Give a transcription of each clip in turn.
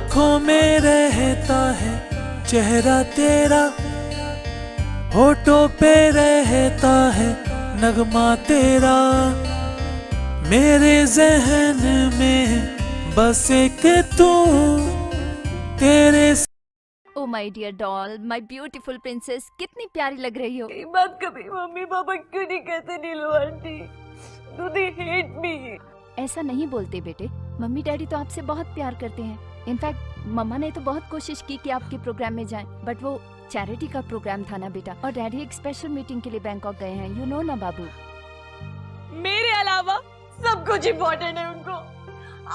आंखों में रहता है चेहरा तेरा, होठों पे रहता है नगमा तेरा, मेरे जहन में बस एक तू तेरे। Oh my dear doll, my beautiful princess, कितनी प्यारी लग रही हो। ये बात कभी मम्मी पापा क्यों नहीं कहते नीलू aunty? Do they hate me? ऐसा नहीं बोलते बेटे, मम्मी डैडी तो आपसे बहुत प्यार करते हैं। इनफैक्ट मम्मा ने तो बहुत कोशिश की कि आपके प्रोग्राम में जाएं, बट वो चैरिटी का प्रोग्राम था ना बेटा, और डैडी एक स्पेशल मीटिंग के लिए बैंकॉक गए हैं, यू नो ना बाबू। मेरे अलावा सब कुछ इम्पोर्टेंट है उनको।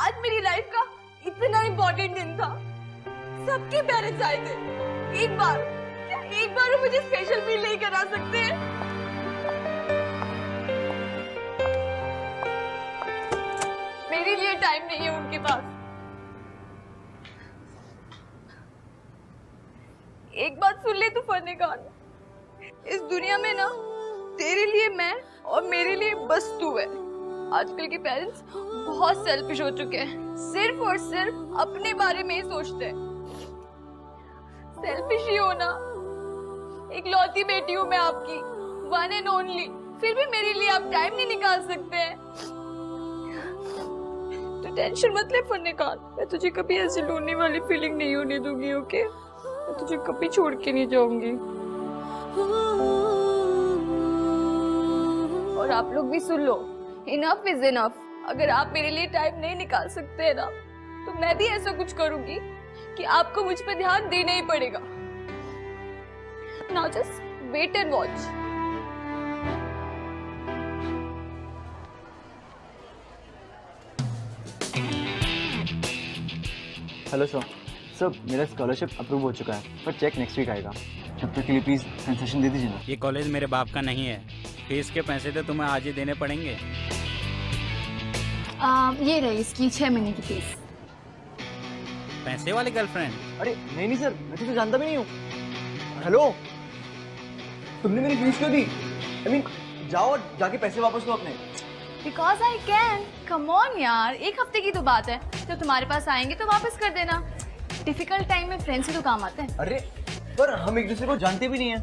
आज मेरी लाइफ का इतना इम्पोर्टेंट दिन था, सबके पेरेंट्स आए थे। एक बार, क्या एक बार वो मुझे स्पेशल फील नहीं करा सकते हैं? मेरे लिए टाइम नहीं है उनके पास। एक बात सुन ले तू फनेगान, इस दुनिया में ना तेरे लिए मैं और मेरे लिए बस तू है। आजकल के पेरेंट्स बहुत सेल्फिश हो चुके हैं, सिर्फ और सिर्फ अपने बारे में ही सोचते हैं। सेल्फिश ही हो ना, एक लौती बेटी हूँ मैं आपकी, वन एंड ओनली, फिर भी मेरे लिए आप टाइम नहीं निकाल सकते हैं। तो टेंशन मत ले फनेगान, मैं तुझे कभी ऐसी रोने वाली फीलिंग नहीं होने दूंगी, ओके? मैं तुझे कभी छोड़ के नहीं जाऊंगी। और आप लोग भी सुन लो, इनफ इज इनफ। अगर आप मेरे लिए टाइम नहीं निकाल सकते हैं ना, तो मैं भी ऐसा कुछ करूंगी कि आपको मुझ पर ध्यान देना ही पड़ेगा। Now just wait and watch. Hello sir, मेरा स्कॉलरशिप अप्रूव हो चुका है, पर चेक नेक्स्ट वीक आएगा। तब तक के लिए प्लीज़ कंसेशन दे दीजिए ना। ये कॉलेज मेरे बाप का नहीं है, फीस के पैसे तो तुम्हें आज ही देने पड़ेंगे। ये रही इसकी 6 महीने की फीस। पैसे वाली गर्लफ्रेंड? अरे नहीं सर, मैं तो जानता भी नहीं हूँ। हेलो, तुमने मेरी फीस क्यों दी? आई मीन, जाओ और जाके पैसे वापस लो अपने। Because I can. Come on यार, एक हफ्ते की तो बात है, जब तुम्हारे पास आएंगे तो वापस कर देना। डिफिकल्ट टाइम में फ्रेंड्स ही तो काम आते हैं। अरे पर हम एक दूसरे को जानते भी नहीं है।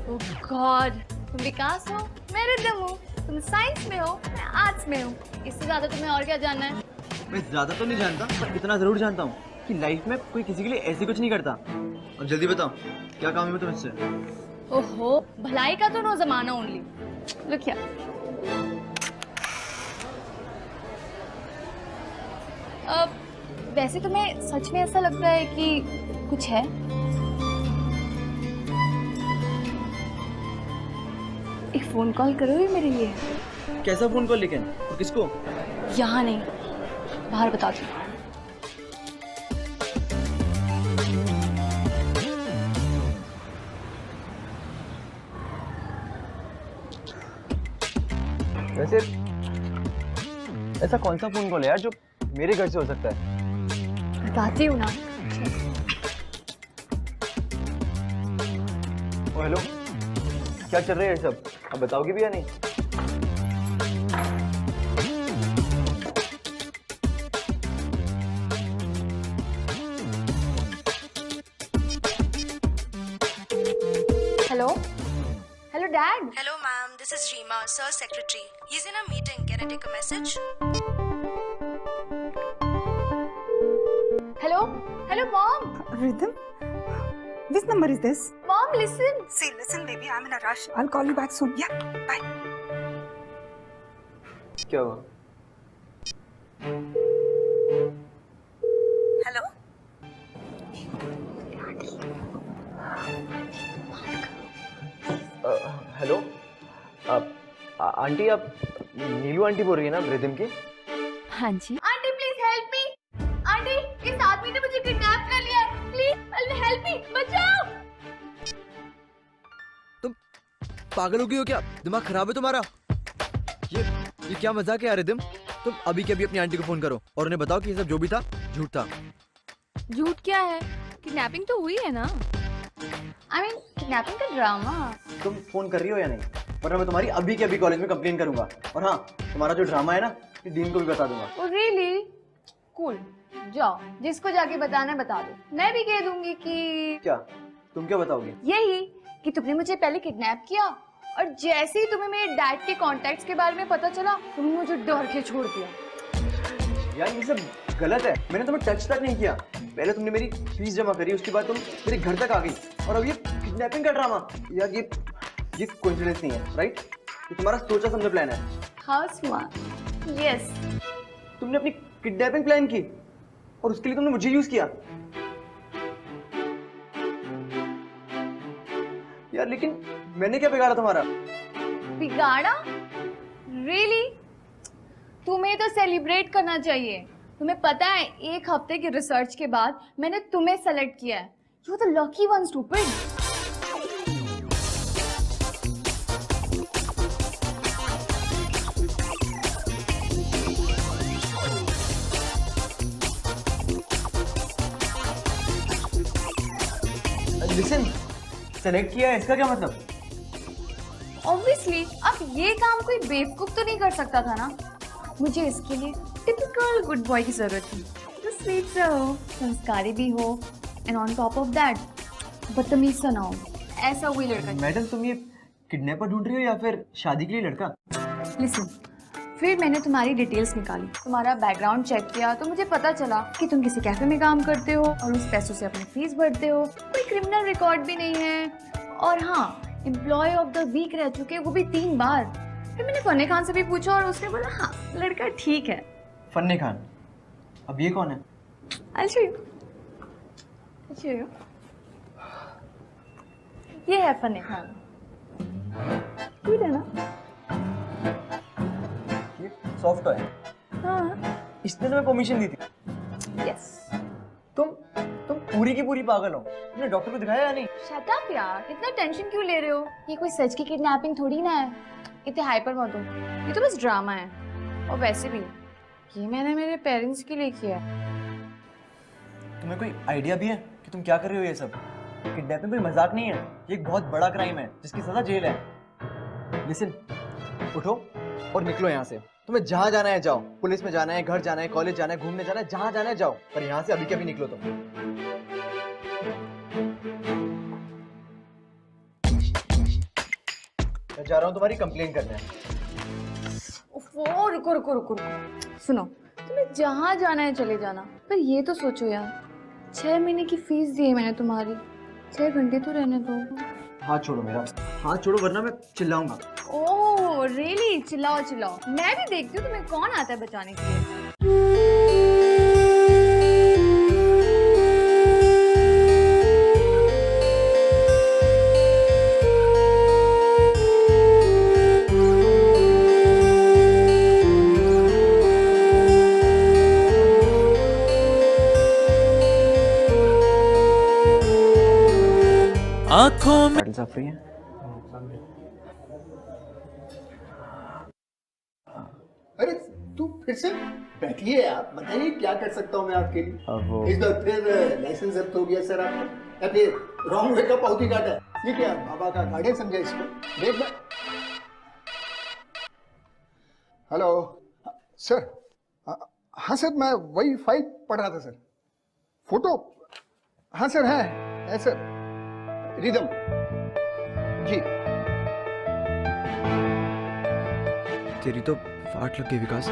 ओह गॉड, तुम विकास हो, मैं रिदम हूँ। तुम साइंस में हो, मैं आर्ट्स में हूँ। इससे ज्यादा तुम्हें और क्या जानना है? मैं ज्यादा तो नहीं जानता, पर इतना जरूर जानता हूँ कि लाइफ में कोई किसी के लिए ऐसे कुछ नहीं करता। और जल्दी बताओ, क्या काम है तुम इससे? ओहो, भलाई का तो नो जमाना ओनली। Look here. वैसे तुम्हें सच में ऐसा लगता है कि कुछ है? एक फोन कॉल करोगे मेरे लिए? कैसा फोन कॉल लेकिन? और किसको? यहाँ नहीं, बाहर बता दो। वैसे ऐसा कौन सा फोन कॉल है यार जो मेरे घर से हो सकता है? बताती हूँ ना। ओ हेलो, क्या चल रहा है ये सब? अब बताओगे भी या नहीं? Hello hello dad. Hello ma'am, this is Reema, sir's secretary. He's in a meeting. Can I take a message? Hello hello mom. Rhythm? Which number is this? Mom listen. See, listen, baby, I'm in a rush. I'll call you back soon. Yeah, bye. क्या हुआ? Hello? Hello, aunty, आप नीलू aunty बोल रही है ना रिदम की? हाँ जी। Aunty please help me. Aunty, इस आदमी ने मुझे किडनैप कर लिया। प्लीज हेल्प मी, बचाओ। तुम पागल हो गई हो क्या? दिमाग खराब है तुम्हारा? ये क्या मजाक है यार रिदम? तुम अभी के अभी अपनी आंटी को फोन करो और उन्हें बताओ कि ये सब जो भी था झूठ था। झूठ क्या है? किडनैपिंग तो हुई है ना। आई मीन किडनैपिंग का ड्रामा। तुम फोन कर रही हो या नहीं? वरना मैं तुम्हारी अभी के अभी कॉलेज में कंप्लेन करूंगा। और हाँ, तुम्हारा जो ड्रामा है ना, ये डीन को भी बता दूंगा। Oh really? कूल, जाओ जिसको जाके बताना है बता दो। मैं भी कह दूंगी कि क्या? तुम क्या बताओगे? यही कि तुमने मुझे पहले किडनैप किया और जैसे ही तुम्हें मेरे डैड के कॉन्टैक्ट्स के बारे में पता चला तुमने मुझे डर के छोड़ दिया। यार ये सब गलत है, मैंने तुम्हें टच तक नहीं किया। पहले तुमने मेरी फीस जमा करी, उसके बाद तुम मेरे घर तक आ गई और अब ये किडनैपिंग का ड्रामा। यार ये कोइंसिडेंस नहीं है, राइट? ये तुम्हारा सोचा समझा प्लान है। How smart, yes. तुमने अपनी किडनैपिंग प्लान की और उसके लिए तुमने मुझे यूज किया। यार लेकिन मैंने क्या बिगाड़ा तुम्हारा? बिगाड़ा? रियली? तुम्हें तो सेलिब्रेट करना चाहिए। तुम्हें पता है 1 हफ्ते की रिसर्च के बाद मैंने तुम्हें सेलेक्ट किया है। You the lucky one, stupid. Listen, select किया है इसका क्या मतलब? ऑब्वियसली अब ये काम कोई बेवकूफ तो नहीं कर सकता था ना। मुझे इसके लिए टिपिकल गुड बॉय की जरूरत थी, जो स्वीट सा हो, संस्कारी भी हो and on top of that बदतमीज सा ना हो। ऐसा कोई लड़का। मैडम तुम ये किडनैपर ढूंढ रही हो या फिर शादी के लिए लड़का? लिसन, फिर मैंने तुम्हारी डिटेल्स निकाली, तुम्हारा बैकग्राउंड चेक किया तो मुझे पता चला कि तुम किसी कैफे में काम करते हो और उस पैसों से अपनी फीस भरते हो। कोई क्रिमिनल रिकॉर्ड भी नहीं है और हाँ, एम्प्लॉय ऑफ द वीक रह चुके, वो भी 3 बार। फिर मैंने फन्ने खान से भी पूछा और उसने बोला हाँ लड़का ठीक है। फन्ने खान? अब ये कौन है? I'll show you. I'll show you. ये है फन्ने खान। गुड है ना? ये सॉफ्ट है। हाँ। इसने तुम्हें परमिशन दी थी? यस। तुम पूरी की पूरी पागल हो। तुमने डॉक्टर को दिखाया या नहीं? शट अप यार, इतना टेंशन क्यों ले रहे हो? ये कोई सच की किडनैपिंग थोड़ी ना है। इतने हाइपर मत हो, ये तो बस ड्रामा है। और वैसे भी ये मैंने मेरे पेरेंट्स के लिए किया। तुम्हें कोई आइडिया भी है कि तुम क्या कर रहे हो? ये सब किडनैपिंग कोई मजाक नहीं है, ये एक बहुत बड़ा क्राइम है जिसकी सजा जेल है। लिसन, उठो और निकलो यहाँ से। तुम्हें जहाँ जाना है जाओ, पुलिस में जाना है, घर जाना है, कॉलेज जाना है, घूमने जाना है, जहाँ जाना है जाओ, पर यहाँ से अभी के अभी निकलो तुम। मैं जा रहा हूँ तुम्हारी कंप्लेंट करने। ओफो, रुको रुको रुको रुको। सुनो, तुम्हें जहाँ जाना है चले जाना, पर ये तो सोचो यार, 6 महीने की फीस दी है मैंने तुम्हारी, 6 घंटे तो रहने दो। हाथ छोड़ो मेरा, हाथ छोड़ो वरना मैं चिल्लाऊंगा। Oh really? चिल्लाओ चिल्लाओ, मैं भी देखती हूँ तुम्हें कौन आता है बचाने के लिए। आंखों में पाटिल साहब फ्री हैं? अरे तू फिर से बैठिए आप, बताइए क्या कर सकता हूँ मैं आपके लिए। अब वो इस बार फिर लाइसेंस जब्त हो गया सर आपका, या फिर रॉन्ग वे का पाउती काटा? ये क्या बाबा का गार्डन समझा इसको? देख मैं। Hello sir. हाँ सर, मैं वही फाइल पढ़ रहा था सर। फोटो? हाँ सर है सर, रिदम जी। तेरी तो फाट लग गई विकास।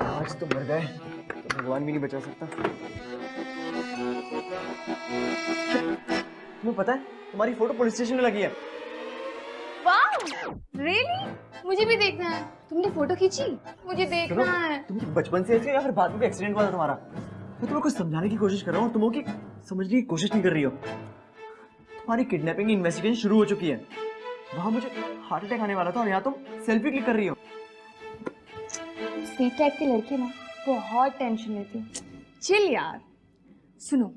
आज तो मर गए तो भगवान भी नहीं बचा सकता। तुम्हें पता है तुम्हारी फोटो पुलिस स्टेशन में लगी है। Wow really? मुझे भी देखना है। तुमने फोटो खींची? मुझे देखना है। तुम बचपन से ऐसे या फिर बाद में एक्सीडेंट हुआ था तुम्हारा? मैं तुम्हें कुछ समझाने की कोशिश कर रहा हूँ, तुम हो कि समझने की कोशिश नहीं कर रही हो। तुम्हारी किडनैपिंग की इन्वेस्टिगेशन शुरू हो चुकी है। वहां मुझे हार्ट अटैक आने वाला था और यहाँ तुम सेल्फी क्लिक कर रही हो। स्वीट टाइप की लड़की ना बहुत टेंशन लेती। चिल यार। सुनो,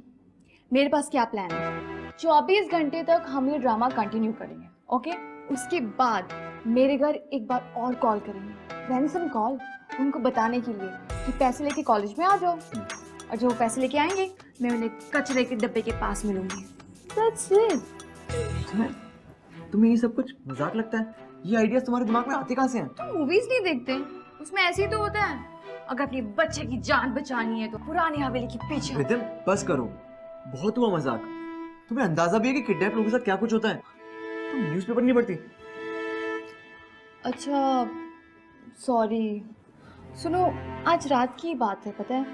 मेरे पास क्या प्लान है। 24 घंटे तक हम ये ड्रामा कंटिन्यू करेंगे, ओके? उसके बाद मेरे घर एक बार और कॉल करेंगे, रैंसम कॉल, उनको बताने के लिए कि पैसे लेके कॉलेज में आ जाओ। और जो पैसे लेके आएंगे मैं उन्हें कचरे के डब्बे के पास मिलूंगी। That's it. तुम्हें ये सब कुछ मजाक लगता है? ये आइडियाज तुम्हारे दिमाग में आते कहाँ से हैं? तुम मूवीज नहीं देखते? उसमें ऐसे ही तो होता है। अगर अपने बच्चे की जान बचानी है तो पुरानी हवेली के पीछे। रिदम बस करो, बहुत हुआ मजाक। तुम्हें अंदाजा भी है कि किडनैप लोगों के साथ क्या कुछ होता है? तुम न्यूज़पेपर नहीं पढ़ती? अच्छा सॉरी। सुनो, आज रात की बात है, पता है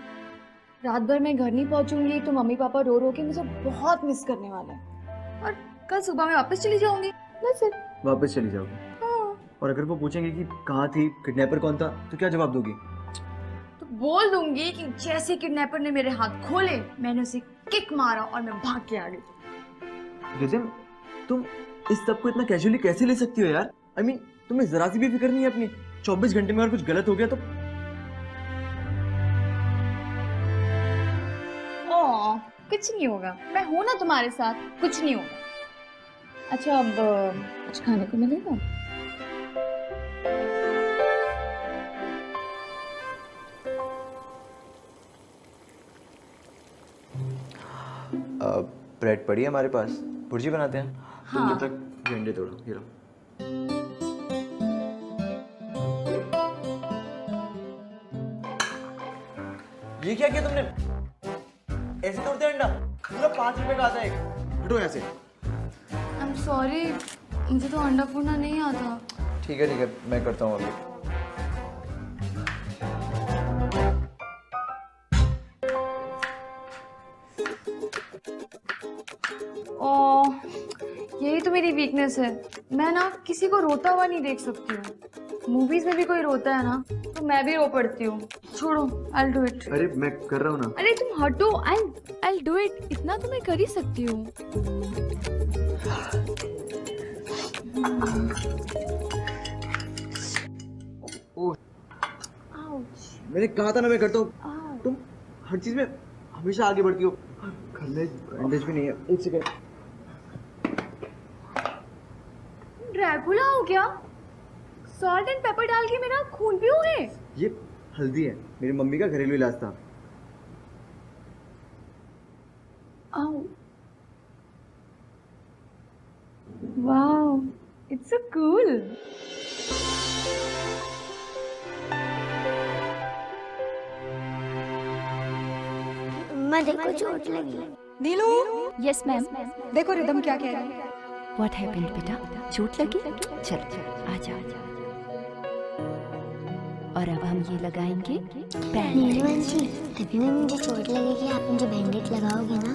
रात भर मैं घर नहीं पहुंचूंगी तो मम्मी पापा रो रो के मुझे बहुत मिस करने वाले हैं, और कल सुबह मैं वापस चली जाऊंगी। बस it। वापस चली जाओगी? हाँ। और अगर वो पूछेंगे कि कहाँ थी, किडनैपर कौन था, तो क्या जवाब दोगी? तो बोल दूंगी कि जैसे किडनैपर ने मेरे हाथ खोले मैंने उसे किक मारा और मैं भाग के आ गई। रिदम तुम इस सब को इतना कैजुअली कैसे ले सकती हो यार? I mean, तुम्हें जरा सी भी फिक्र नहीं है अपनी? 24 घंटे में अगर कुछ गलत हो गया तो? कुछ नहीं होगा, मैं हूं ना तुम्हारे साथ, कुछ नहीं होगा। अच्छा अब कुछ खाने को मिलेगा? ब्रेड पड़ी है हमारे पास, भुर्जी बनाते हैं। हाँ। तुम जब तक ये अंडे तोड़ो, ये लो। ये क्या किया तुमने? ऐसे तोड़ते हैं अंडा? पूरा 5 रुपए का आता है एक। हटो यहाँ से। आई एम सॉरी, मुझे तो अंडा फोड़ना नहीं आता। ठीक है, मैं करता हूँ अभी। यही तो मेरी वीकनेस है, मैं ना किसी को रोता हुआ नहीं देख सकती हूँ। मूवीज में भी कोई रोता है ना तो मैं भी रो पड़ती हूँ। छोड़ो, I'll do it। अरे मैं कर रहा हूँ ना। अरे तुम हटो, I'll do it। इतना तो मैं कर ही सकती हूँ। मैंने कहा था ना मैं करता हूँ। तुम हर चीज में हमेशा आगे बढ़ती हो। बैंडेज भी नहीं है। एक सेकंड। ड्रैकुला हो क्या? सॉल्ट एंड पेपर डाल के मेरा खून पियोगे? ये हल्दी है, मेरी मम्मी का घरेलू इलाज था। Wow, it's so cool. मम्मा देखो चोट लगी। Neelu, yes ma'am. देखो रिदम क्या कह रही है। व्हाट हैपेंड बेटा? चोट लगी? चल आ जा। और अब हम ये लगाएंगे बैंडेज। नीलू आंटी, अभी भी मुझे चोट लगेगी, आप मुझे बैंडेज लगाओगे ना?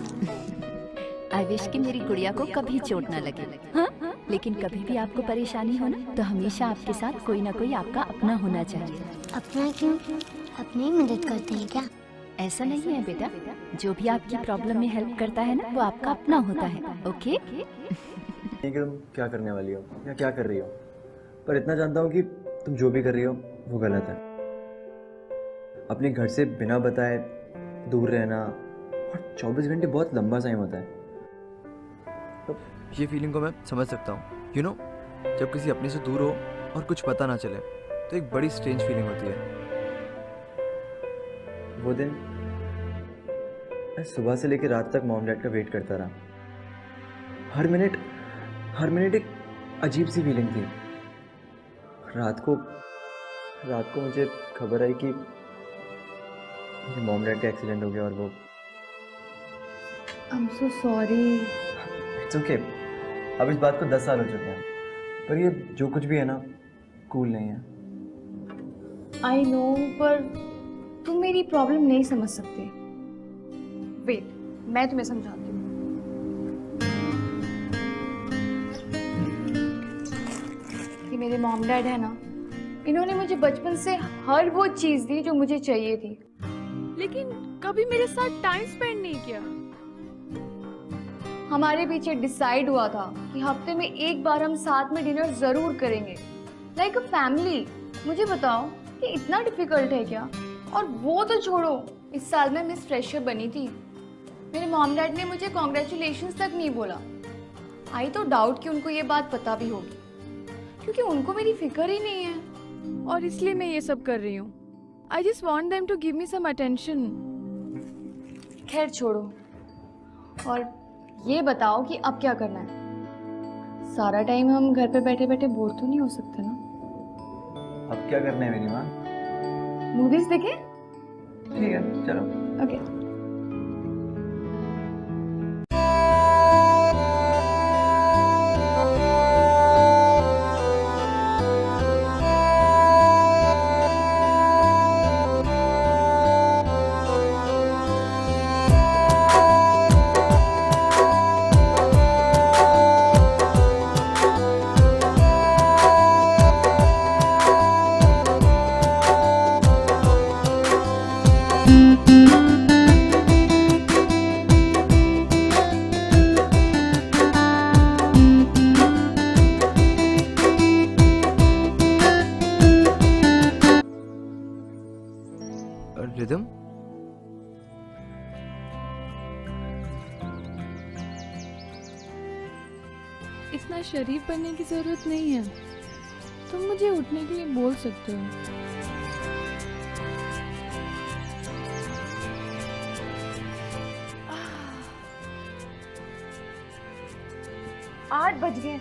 आई विश कि मेरी गुड़िया को कभी चोट ना लगे। हाँ? लेकिन कभी भी आपको परेशानी हो ना तो हमेशा आपके साथ कोई ना कोई आपका अपना होना चाहिए। अपना क्यों? अपनी ही मदद करते हैं क्या? ऐसा नहीं है बेटा, जो भी आपकी प्रॉब्लम में हेल्प करता है ना वो आपका अपना होता है। ओके? कि तुम क्या करने वाली हो या क्या कर रही हो, पर इतना जानता हूँ कि तुम जो भी कर रही हो वो गलत है। अपने घर से बिना बताए दूर रहना, और 24 घंटे बहुत लंबा टाइम होता है। ये फीलिंग को मैं समझ सकता हूँ। यू नो, जब किसी अपने से दूर हो और कुछ पता ना चले तो एक बड़ी स्ट्रेंज फीलिंग होती है। वो दिन मैं सुबह से लेकर रात तक मॉम डैड का वेट करता रहा। हर मिनट एक अजीब सी फीलिंग थी। रात को मुझे खबर आई कि मेरे मॉम डैड का एक्सीडेंट हो गया और वो। I am so sorry. It's okay. अब इस बात को 10 साल हो चुके हैं, पर ये जो कुछ भी है ना, कूल नहीं है। आई नो, पर तुम मेरी प्रॉब्लम नहीं समझ सकते। वेट, मैं तुम्हें समझाती हूँ। कि मेरे मॉम डैड है ना, इन्होंने मुझे बचपन से हर वो चीज दी जो मुझे चाहिए थी, लेकिन कभी मेरे साथ टाइम स्पेंड नहीं किया। हमारे पीछे डिसाइड हुआ था कि हफ्ते में एक बार हम साथ में डिनर जरूर करेंगे, लाइक अ फैमिली। मुझे बताओ कि इतना डिफिकल्ट है क्या? और वो तो छोड़ो, इस साल में मिस फ्रेशर बनी थी। मेरे मॉम डैड ने मुझे कॉन्ग्रेचुलेशंस तक नहीं बोला। आई तो डाउट कि उनको ये बात पता भी होगी, क्योंकि उनको मेरी फिक्र ही नहीं है, और इसलिए मैं ये सब कर रही हूँ। I just want them to give me some attention. खैर छोड़ो, और ये बताओ कि अब क्या करना है? सारा टाइम हम घर पे बैठे बैठे बोर तो नहीं हो सकते ना? अब क्या करना है मेरी माँ? मूवीज देखें? ठीक है, चलो। ओके। रिदम, इतना शरीफ बनने की जरूरत नहीं है। तुम मुझे उठने के लिए बोल सकते हो। 8 बज गए।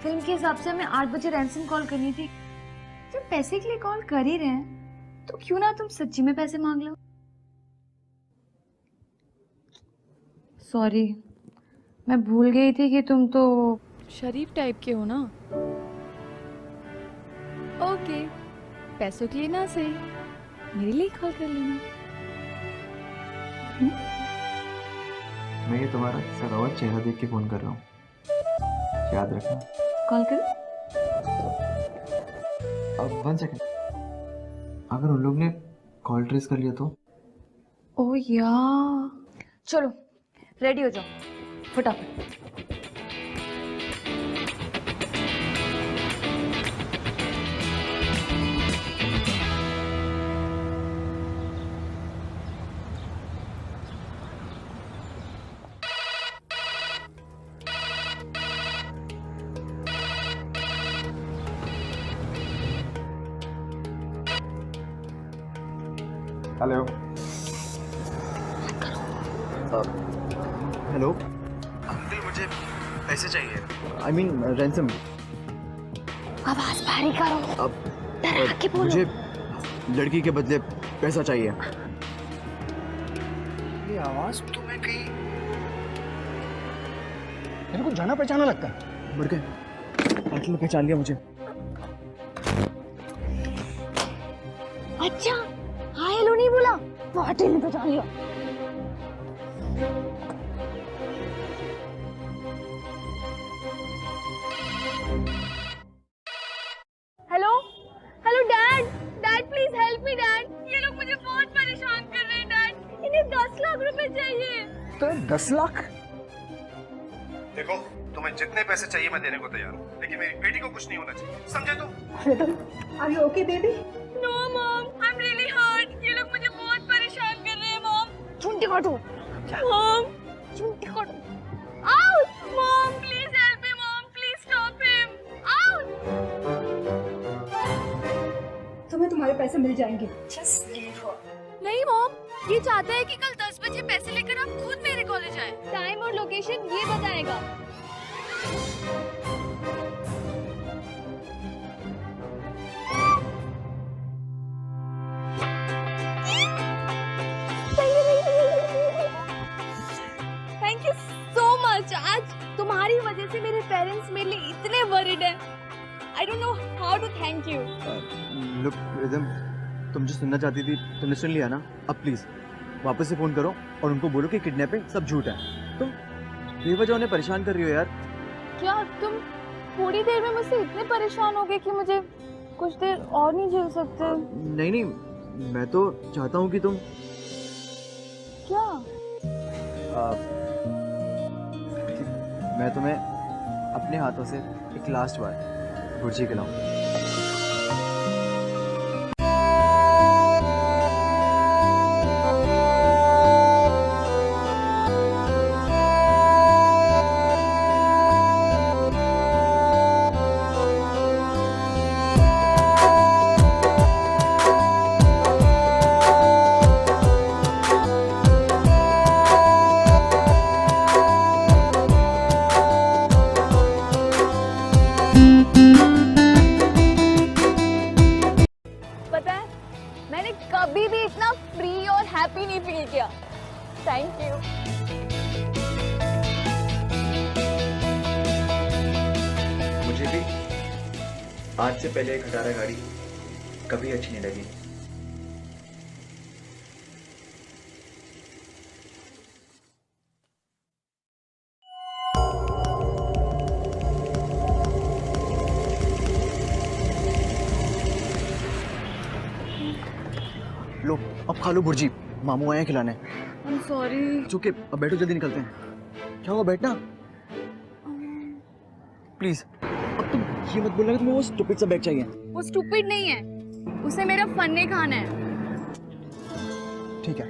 फिल्म के हिसाब से हमें 8 बजे रैंसम कॉल करनी थी। जब पैसे के लिए कॉल कर ही रहे हैं तो क्यों ना तुम सच्ची में पैसे मांग लो। सॉरी, मैं भूल गई थी कि तुम तो शरीफ टाइप के हो ना। ओके, पैसों के लिए ना सही, मेरे लिए कॉल कर लेना। मैं ये तुम्हारा सरावत चेहरा देख के फोन कर रहा हूँ, याद रखना। कॉल कर। अब 1 सेकंड, अगर उन लोग ने कॉल ट्रेस कर लिया तो? ओह यार, चलो रेडी हो जाओ फटाफट। हेलो। हेलो अंकल, मुझे पैसे चाहिए। I mean ransom. आवाज भारी करो। अब डरा के बोलो। मुझे लड़की के बदले पैसा चाहिए। ये आवाज तुम्हें कहीं मेरे को जाना पहचाना लगता है। मर गए, पाटिल ने पहचान लिया मुझे। अच्छा, हाय हेलो नहीं बोला, पाटिल ने पहचान लिया। Hello hello dad, dad please help me dad. ये लोग मुझे बहुत परेशान कर रहे हैं डैड। इन्हें 10 लाख रुपए चाहिए। तो 10 लाख? देखो, तुम्हें जितने पैसे चाहिए मैं देने को तैयार हूँ, लेकिन मेरी बेटी को कुछ नहीं होना चाहिए, समझे तुम? Are you okay baby? No mom, I am really hurt. ये लोग मुझे बहुत परेशान कर रहे हैं मॉम। झुंडी काटो। मॉम, झुंडी काटो। Out. Mom please help me mom, please stop him. Out. तुम्हें तुम्हारे पैसे मिल जाएंगे। Just leave her. नहीं मॉम, ये चाहता है कि कल 10 बजे पैसे लेकर आप खुद मेरे कॉलेज आए। टाइम और लोकेशन ये बताएगा। Thank you so much. आज तुम्हारी वजह से मेरे पेरेंट्स मेरे लिए इतने वरीड हैं। I don't know how to thank you. Look Rhythm, तुम जो सुनना चाहती थी तुमने सुन लिया ना। अब प्लीज वापस से फोन करो और उनको बोलो कि किडनैपिंग सब झूठ है। तुम बेवजह उन्हें परेशान कर रही हो यार। क्या तुम थोड़ी देर में मुझसे इतने परेशान हो गए कि मुझे कुछ देर और नहीं झेल सकते? नहीं नहीं, मैं तो चाहता हूँ कि तुम क्या? मैं तुम्हें अपने हाथों से एक लास्ट बार गुर्जी खिलाऊं। Thank you. मुझे भी आज से पहले एक खटारा गाड़ी कभी अच्छी नहीं लगी। लो अब खा लो भुर्जी, मामू आए हैं खिलाने। I'm sorry। चुके, अब बैठो, जल्दी निकलते हैं। क्या हुआ, बैठना प्लीज। अब तुम ये मत बोलना कि तुम्हें वो स्टूपिड सा बैग चाहिए। वो स्टूपिड नहीं है, उसे मेरा फन्ने खाना है। ठीक है,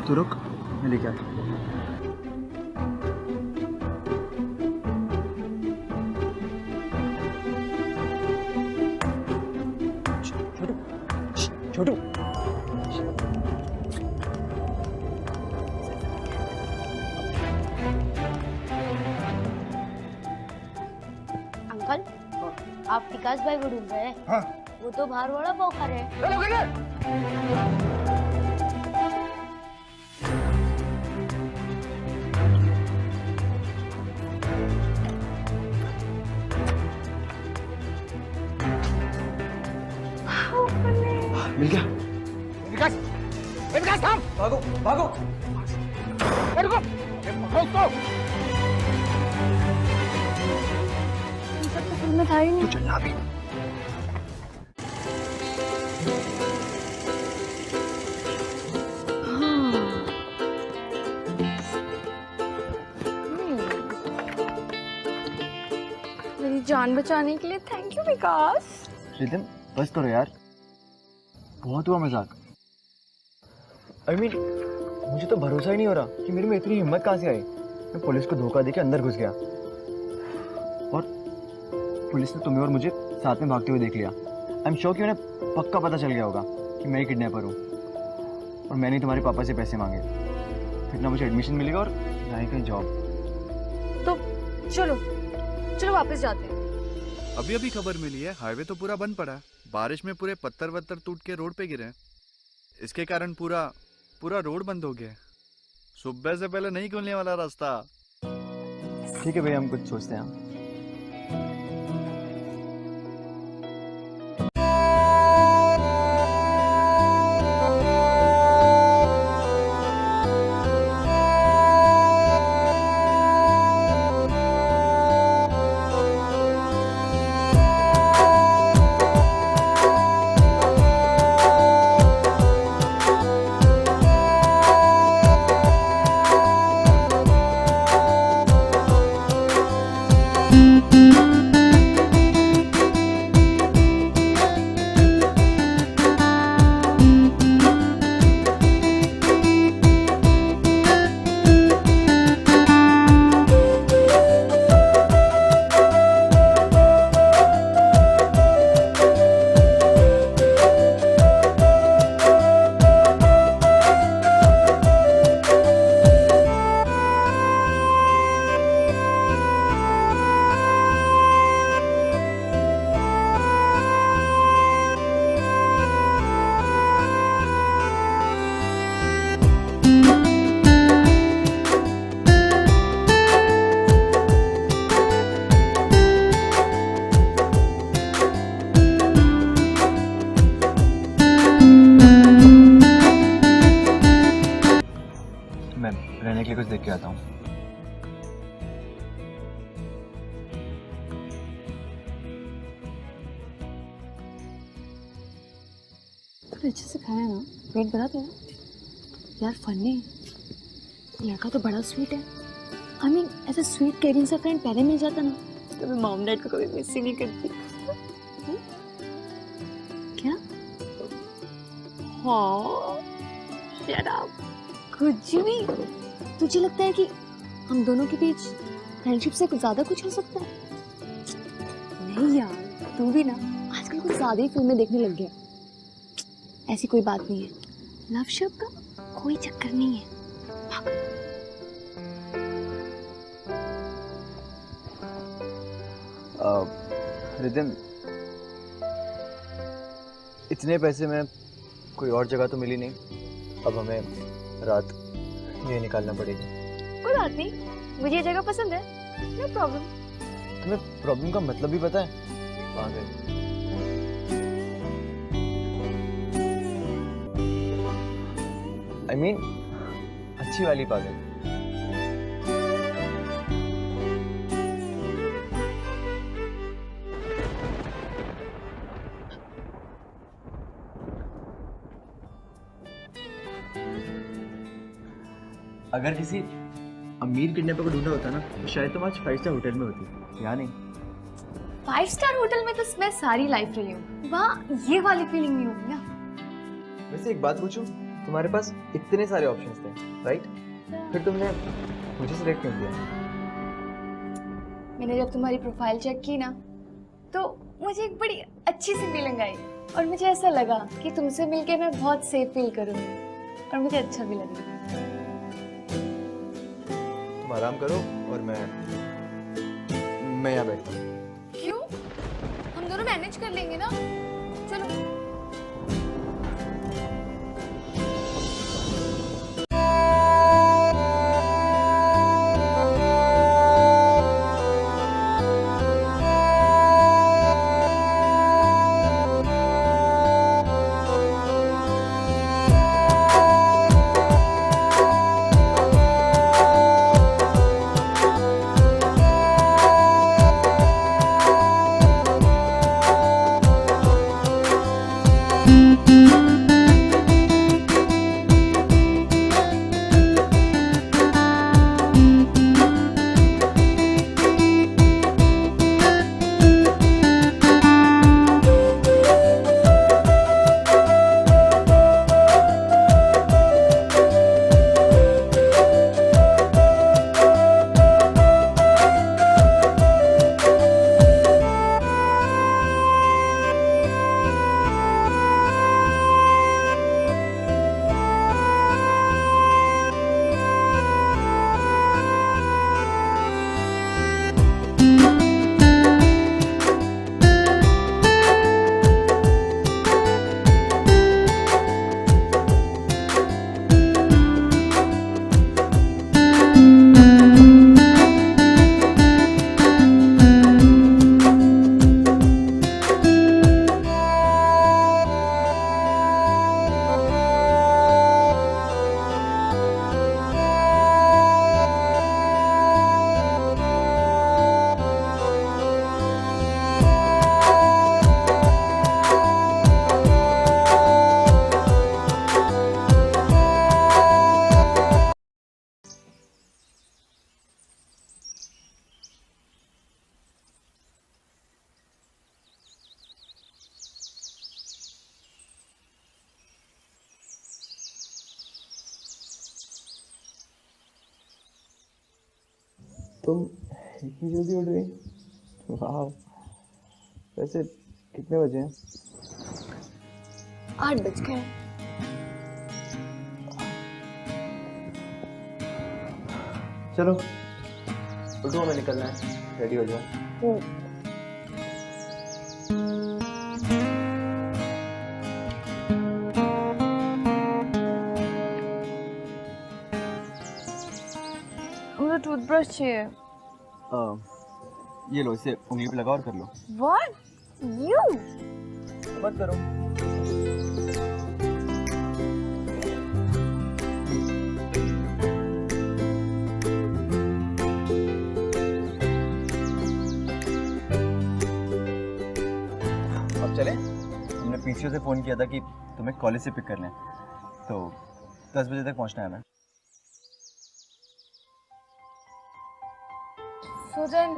तू रुक, मैं लेके आता हूँ। छोटू, छोटू, अंकल आप विकास भाई को ढूंढ रहे हैं? हाँ। वो तो बाहर वड़ा पाव खा रहे हैं। मिल गया। विकास, विकास थाम, भागो भागो। रुको, पकड़ो उसको। सब तो फिल्म में था ही नहीं। तू चलना अभी। मेरी जान बचाने के लिए थैंक यू विकास। रिदम बस करो यार, बहुत हुआ मजाक। I mean, मुझे तो भरोसा ही नहीं हो रहा कि मेरे में इतनी हिम्मत कहाँ से आई। मैं पुलिस को धोखा देके अंदर घुस गया और पुलिस ने तुम्हें और मुझे साथ में भागते हुए देख लिया। आई एम श्योर कि उन्हें पक्का पता चल गया होगा कि मैं ही किडनैपर हूँ और मैंने ही तुम्हारे पापा से पैसे मांगे। फिर ना मुझे एडमिशन मिलेगा और ना ही कहीं जॉब। तो चलो चलो वापस जाते हैं। अभी अभी खबर मिली है, हाईवे तो पूरा बंद पड़ा है। बारिश में पूरे पत्थर वत्थर टूट के रोड पे गिरे हैं। इसके कारण पूरा रोड बंद हो गया है। सुबह से पहले नहीं खुलने वाला रास्ता। ठीक है भैया, हम कुछ सोचते हैं। मैं रहने के लिए कुछ देख के आता हूँ। थोड़ा अच्छे से खाया ना, पेट भरा तेरा? यार फनी, लड़का तो बड़ा स्वीट है। आई मीन ऐसा स्वीट केयरिंग सा फ्रेंड पहले मिल जाता ना तो मैं मॉम डैड को कभी मिस ही नहीं करती। क्या? हाँ, शट अप। कुछ भी? तुझे लगता है कि हम दोनों के बीच फ्रेंडशिप से कुछ ज्यादा कुछ हो सकता है? नहीं यार, तू भी ना आजकल कुछ ज्यादा ही फिल्में देखने लग गया। ऐसी कोई बात नहीं है, लव शब का कोई चक्कर नहीं है। रिदम, इतने पैसे में कोई और जगह तो मिली नहीं। अब हमें रात ये निकालना पड़ेगा। कोई बात नहीं, मुझे ये जगह पसंद है, नो प्रॉब्लम। तुम्हें प्रॉब्लम का मतलब भी पता है? पागल। I mean, अच्छी वाली पागल। अगर किसी अमीर किडनैपर को ढूंढा होता ना तो शायद तुम आज 5 स्टार होटल में होती, या नहीं? 5 स्टार होटल में तो मैं सारी लाइफ रही हूँ, वहाँ ये वाली फीलिंग नहीं होगी ना। वैसे एक बात पूछूं, तुम्हारे पास इतने सारे ऑप्शंस थे, राइट? फिर तुमने मुझे सिलेक्ट क्यों किया? मैंने जब तुम्हारी प्रोफाइल चेक की ना तो मुझे एक बड़ी अच्छी सी फीलिंग आई और मुझे ऐसा लगा कि तुमसे मिलके मैं बहुत सेफ फील करूँगी और मुझे अच्छा भी लगेगा। तुम आराम करो और मैं यहाँ बैठता हूँ। क्यों? हम दोनों मैनेज कर लेंगे ना, चलो। तुम इतनी जल्दी उठ गई? वाह। वैसे कितने बजे हैं? 8 बज गए। चलो उठो, हमें निकलना है, रेडी हो जाओ। मुझे टूथब्रश चाहिए। ये लो, इसे उंगली पे लगाओ और कर लो। What? You? मत करो। अब चले? हमने पीसीओ से फोन किया था कि तुम्हें कॉलेज से पिक कर लें, तो 10 बजे तक पहुंचना है हमें। So then,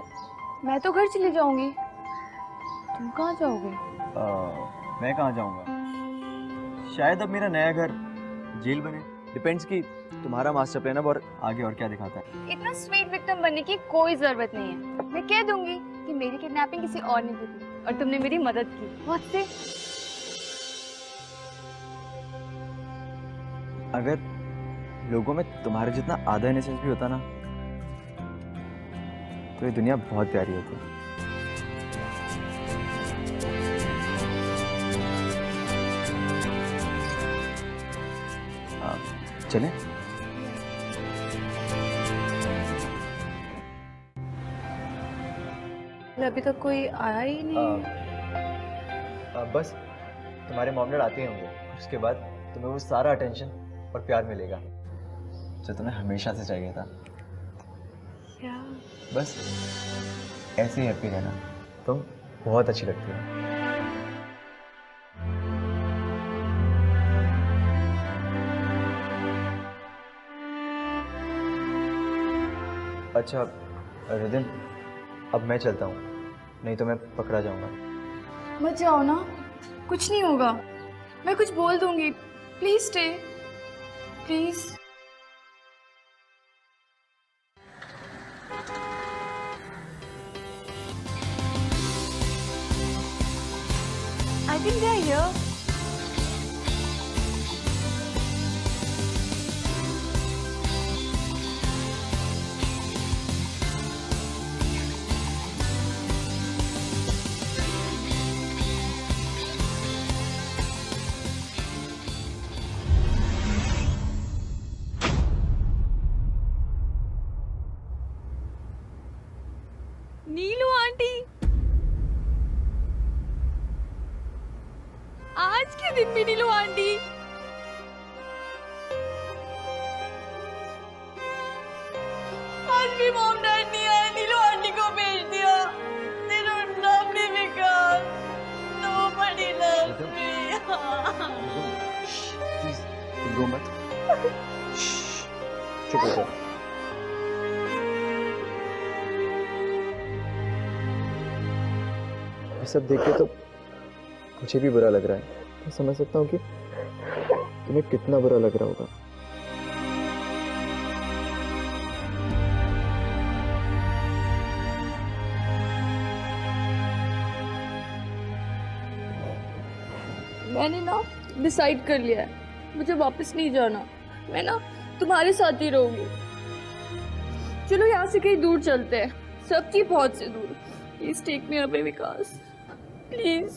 मैं तो घर चली जाऊंगी, तुम कहाँ जाओगे? मैं कहाँ जाऊँगा? शायद अब मेरा नया घर जेल बने। डिपेंड्स कि तुम्हारा मास्टर प्लान अब और आगे और क्या दिखाता है। इतना स्वीट विक्टिम बनने की कोई जरूरत नहीं है। मैं कह दूंगी कि मेरी किडनैपिंग किसी और ने की थी और तुमने मेरी मदद की। बहुत से अगर लोगों में तुम्हारे जितना आधा इनोसेंस भी होता ना तो ये दुनिया बहुत प्यारी होती। चलें? अभी तक कोई आया ही नहीं। बस तुम्हारे मॉम डैड आते ही होंगे, उसके बाद तुम्हें वो सारा अटेंशन और प्यार मिलेगा जो तुम्हें हमेशा से चाहिए था। क्या? बस ऐसे ही हैप्पी रहना, तुम बहुत अच्छी लगती हो। अच्छा रिदिम, अब मैं चलता हूँ, नहीं तो मैं पकड़ा जाऊंगा। मत जाओ ना, कुछ नहीं होगा, मैं कुछ बोल दूंगी। Please stay, please. I think they're here. Neelu aunty, आज के दिन भी नीलू आंटी। आज भी मॉम डैड नहीं आए, नीलू आंटी को भेज दिया। They don't love me because nobody loves me. Please तुम रो मत, चुप हो जाओ। ये सब देख के तो मुझे भी बुरा लग रहा है। मैं समझ सकता हूँ कि तुम्हें कितना बुरा लग रहा होगा। मैंने ना डिसाइड कर लिया है, मुझे वापस नहीं जाना। मैं ना तुम्हारे साथ ही रहूंगी। चलो यहाँ से कहीं दूर चलते हैं, सबकी बहुत से दूर। Please take me away Vikas, please.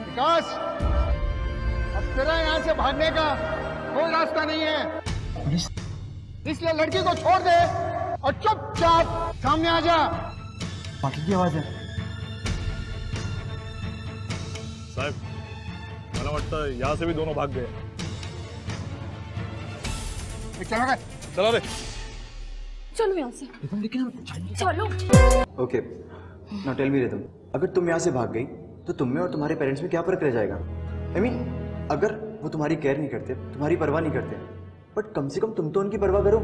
Vikas, अब तेरा यहाँ से भागने का कोई रास्ता नहीं है, इसलिए लड़की को छोड़ दे और चुपचाप सामने आ जा। बाकी की आवाज है। साहब, मला वाटतं यहाँ से भी दोनों भाग गए। चलो चलो रे। चलो यहाँ से, चलो। Okay, now tell me Rhythm, अगर तुम यहाँ से भाग गई तो तुम में और तुम्हारे पेरेंट्स में क्या फर्क रह जाएगा? आई मीन, अगर वो तुम्हारी केयर नहीं करते, तुम्हारी परवाह नहीं करते, बट कम से कम तुम तो उनकी परवाह करो।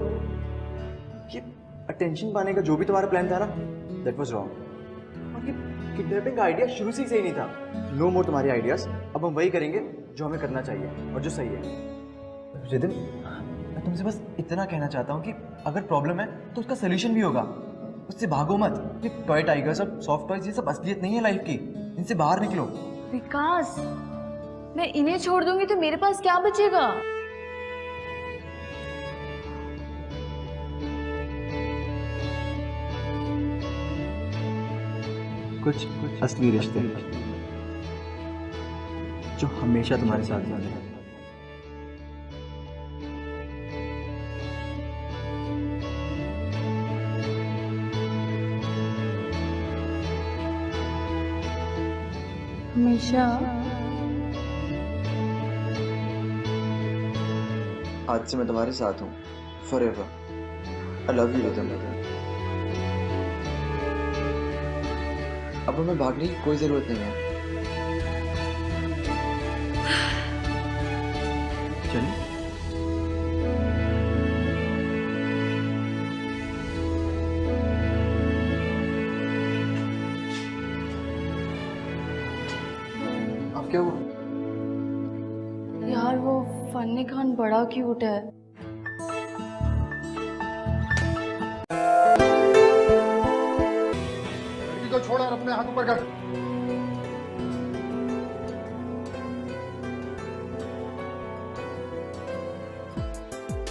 ये अटेंशन पाने का जो भी तुम्हारा प्लान था ना, दैट वाज रॉन्ग। और ये किडनैपिंग का आइडिया शुरू से ही सही नहीं था। नो मोर तुम्हारे आइडियाज, अब हम वही करेंगे जो हमें करना चाहिए और जो सही है। रिदम, मैं तुमसे बस इतना कहना चाहता हूँ कि अगर प्रॉब्लम है तो उसका सोल्यूशन भी होगा, उससे भागो मत। ये टॉय टाइगर्स और सॉफ्ट टॉयज, ये सब असलियत नहीं है लाइफ की, इनसे बाहर निकलो। विकास, मैं इन्हें छोड़ दूंगी तो मेरे पास क्या बचेगा? कुछ असली रिश्ते जो हमेशा तुम्हारे साथ रहेंगे। हमेशा। आज से मैं तुम्हारे साथ हूँ, forever. I love you rhythm. अब हमें भागने की कोई जरूरत नहीं है। चलिए। अब क्या हुआ? यार वो फन्नी खान बड़ा क्यूट है। लड़की को छोड़ और अपने हाथ ऊपर कर।